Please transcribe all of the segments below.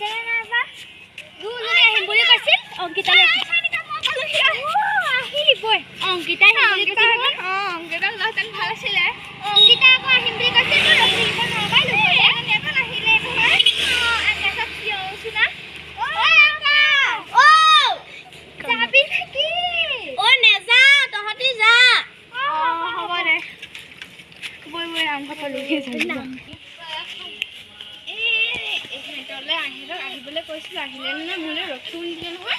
আহিছেনে নাই বা দুজনী আহিম বুলি কৈছিল অংকিতালৈ আহিবই অংকিতা আহিম বুলি কৈছিল অংকিতা লহতেন ভাল আছিলে অংকিতা আকৌ আহিম বুলি কৈছিল তো ৰখিব নাপাইলো এখন আহিলে নহয় আকাশত চিঞৰছো না যাবি নেকি নেযা তহঁতি যা হ'ব দে বৈ নামঘৰ পলুকে যাম এইখিনিলে আহিবলৈ কৈছিলোঁ আহিলে নে মোলৈ ৰখি নিদিলে নহয়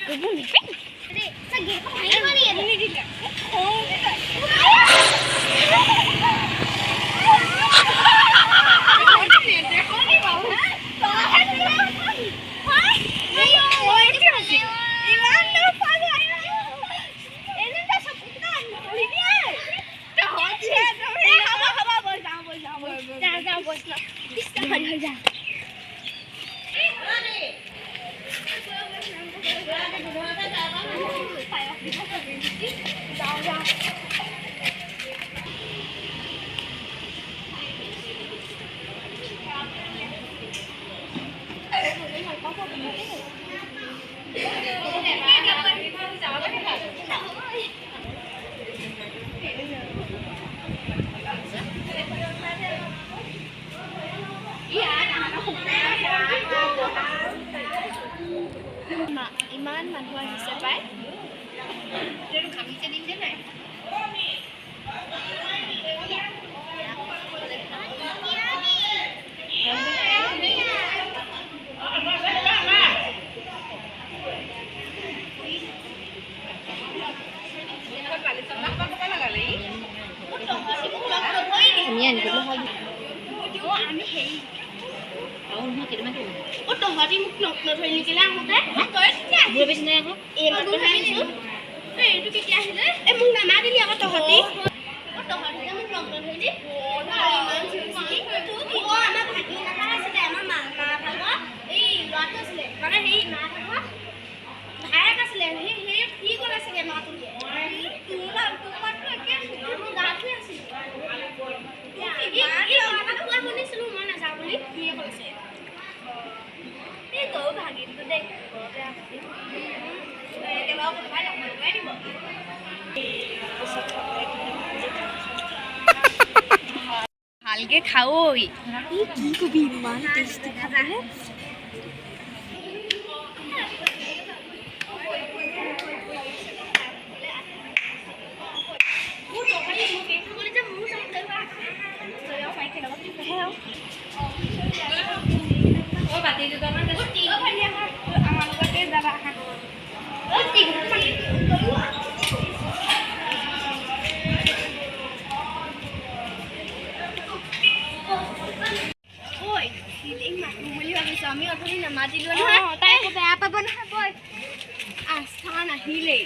ক'ব নিদিলে ইমান মানুহ আহিছে পাই ঘামিছে দিছে নাই তহঁতি মোক নধৰি নিদিলে আহোঁতে এইটো কেতিয়া আহিলে মোক নামাতিলি আকৌ তহঁতি তহঁতি যে মোক লগ নধৰিলি আমাৰ ভাগিন এটা আছিলে আমাৰ মা ভাগৰ এই ল'ৰাটো আছিলে মানে সেই মা ভাগৰ ভায়েক আছিলে সেই কি ক'লে চাগে ল'ৰাটোৱে তোমাৰতো একে মোৰ গাটোৱে আছিলে কোৱা শুনিছিলোঁ মই নাযাওঁ বুলি তুমিয়ে কৈছে এই তই ভাগিনটো দেই ভালকে খাওই কি কবি ইমান টেষ্টি খাবাহে আমি অথনি নামাতিলো নহয় তাই আকৌ বেয়া পাব নহয় বই আস্থা নাহিলেই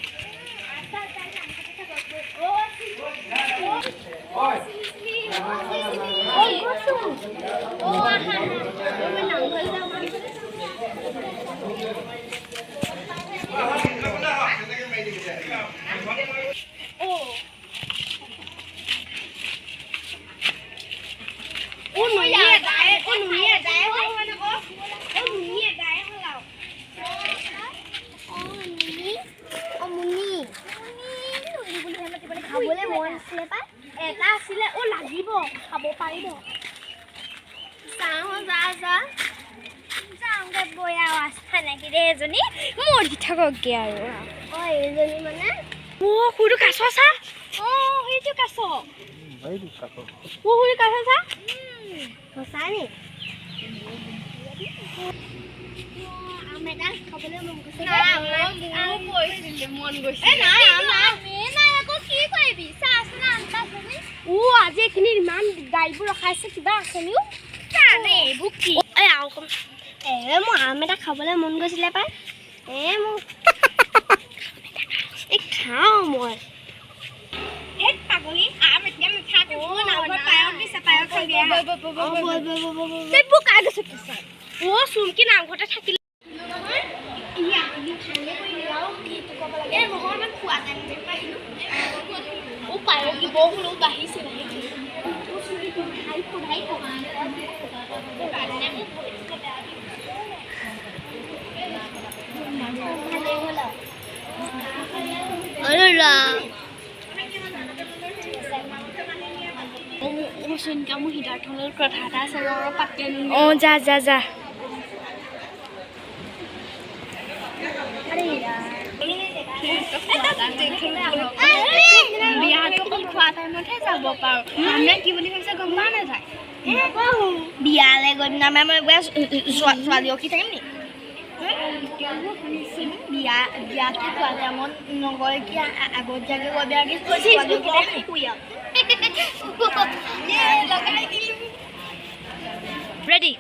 খাবলৈ মন আছিলে পাই এটা আছিলে লাগিব খাব পাৰিব চাওঁ যাওঁগে বৈ আৰু আস্থা নাকি দে এজনী মৰি থাককে আৰু এইজনী মানে সৰু কাছ চা সেইটো কাছ সৰু কাছ চা সঁচা নি আম এটা খাবলৈ মন গৈছে আজি এইখিনি ইমান গাড়ীবোৰ ৰখাইছে কিবা আছে নিও এইবোৰ কি মোৰ আম এটা খাবলৈ মন গৈছিলে পাই মোক খাওঁ মই পাগলী আম এতিয়া মিঠাকে চুমকি নামঘৰতে থাকিলে বৰষুণো বাঢ়িছে এনেকুৱা মোৰ সিদ্ধাৰ্থৰ কথা এটা আছে অলপ পাতি আনি অঁ যা যা যা বিয়াটো অকল খোৱা টাইমতহে যাব পাৰোঁ মানুহে কি বুলি কৈছে গম পোৱা নাযায় বিয়ালৈ গৈ পিনে মই ছোৱালী ৰখি থাকিম নি বিয়াটো খোৱা টাইমত নগৈ কি আগতীয়াকৈ গৈ বিয়াকে ছোৱালী ৰখি থাকিম ৰেডি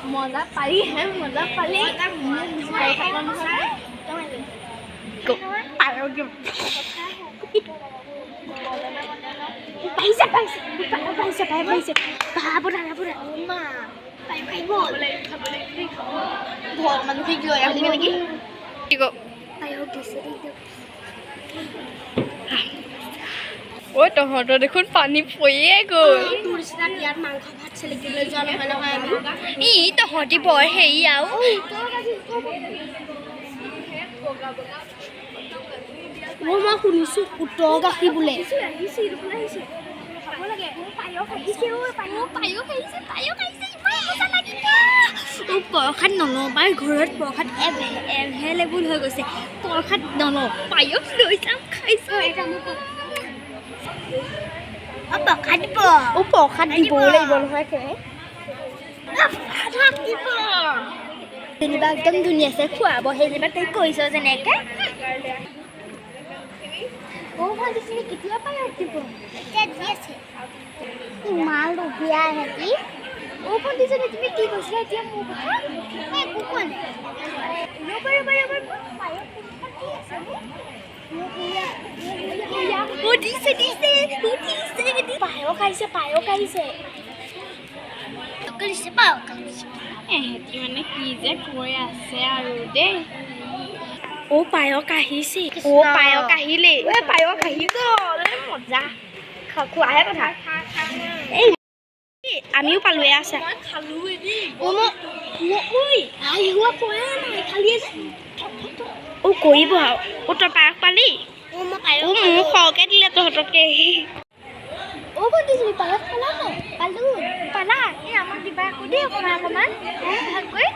মজা পাৰি হে মজা পালি ঐ তহঁতৰ দেখোন পানী পৰিয়ে গ'ল ই তহঁতি বৰ হেৰি আৰু মই শুনিছো উত্তৰ গাখীৰ বোলে প্ৰসাদ নলওঁ পাই ঘৰত প্ৰসাদ এভেইলেবল হৈ গৈছে প্ৰসাদ নলওঁ পায়স লৈ যাম খাইছোঁ প্ৰসাদ দিবও লাগিব নহয় যেনিবা একদম ধুনীয়াছে খুৱাব সেইনিবা তই কৈছ যেনেকে কেতিয়া পায়স দিব মাল ৰখীয়া হেঁতি ভণ্টিজনী তুমি কি কৈছিলা এতিয়া মোৰ কথা একো কোৱা নাই পায়স আহিছে এহেঁতি মানে কি যে কৈ আছে আৰু দেই পায়স আহিছে পায়স আহিলে পায়স আহি গ'ল মজা খোৱাহে কথা আমিও পালোৱে আছে কৰিব আৰু তই পায়স পালি মোক সৰহকৈ দিলে তহঁতকে পায়স পালা নাই পালা এই আমাক দিবা আকৌ দেই অকণমান ভালকৈ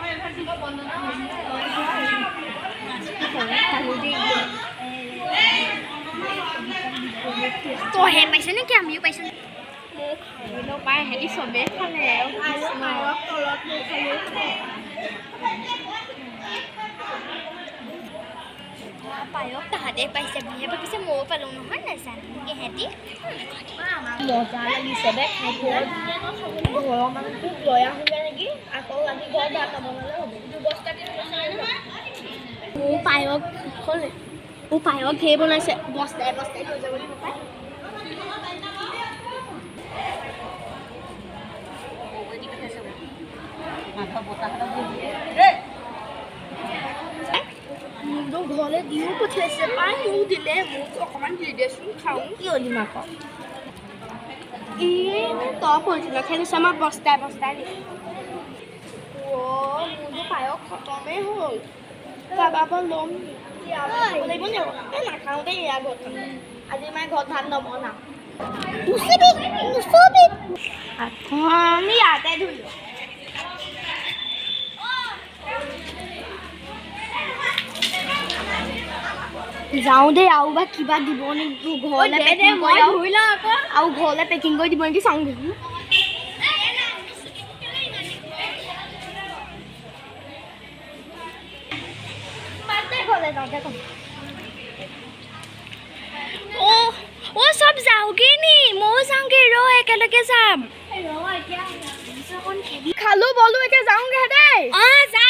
তইহে পাইছ নেকি আমিও পাইছোঁ পাই সিহঁতি চবেই খালে পায়স তাহাঁতে পাইছে বুলিহে ভাবিছে ময়ো পালোঁ নহয় নাজানো সিহঁতি মজা লাগিছে দে খাই ঘৰৰ মানুহটো লৈ আহোঁগৈ নেকি আকৌ আমি ঘৰত ভাত নবনালে হ'ব মোৰ পায়স হ'লে মোৰ পায়স ধেৰ বনাইছে বস্তাই বস্তাই লৈ যাব লাগিব পায় মোক ঘৰলৈ দিও পঠিয়াইছে পাই মোক দিলে মোক অকণমান দি দেচোন খাওঁ কি হ'লি মাক তই কৈছিলো খেলিছে আমাৰ বস্তাই বস্তাই মোৰতো পায়স খতমেই হ'ল কাৰোবাৰ পৰা ল'ম লাগিব নি এই নাখাওঁ দেই ইয়াৰ ঘৰত আজি মানে ঘৰত ভাত নবনাওঁ আমি ইয়াতে ধুলো যাওঁ দেই আৰু বা কিবা দিব নেকি ঘৰলৈ পেকিং কৰি আৰু ঘৰলৈ পেকিং কৰি দিব নেকি চাওঁ দেখোন ঘৰলৈ যাওঁতে ক'ম চব যাওঁগে নি ময়ো যাওঁগে একেলগে যাম খালো বলো এতিয়া যাওঁগে দেই যা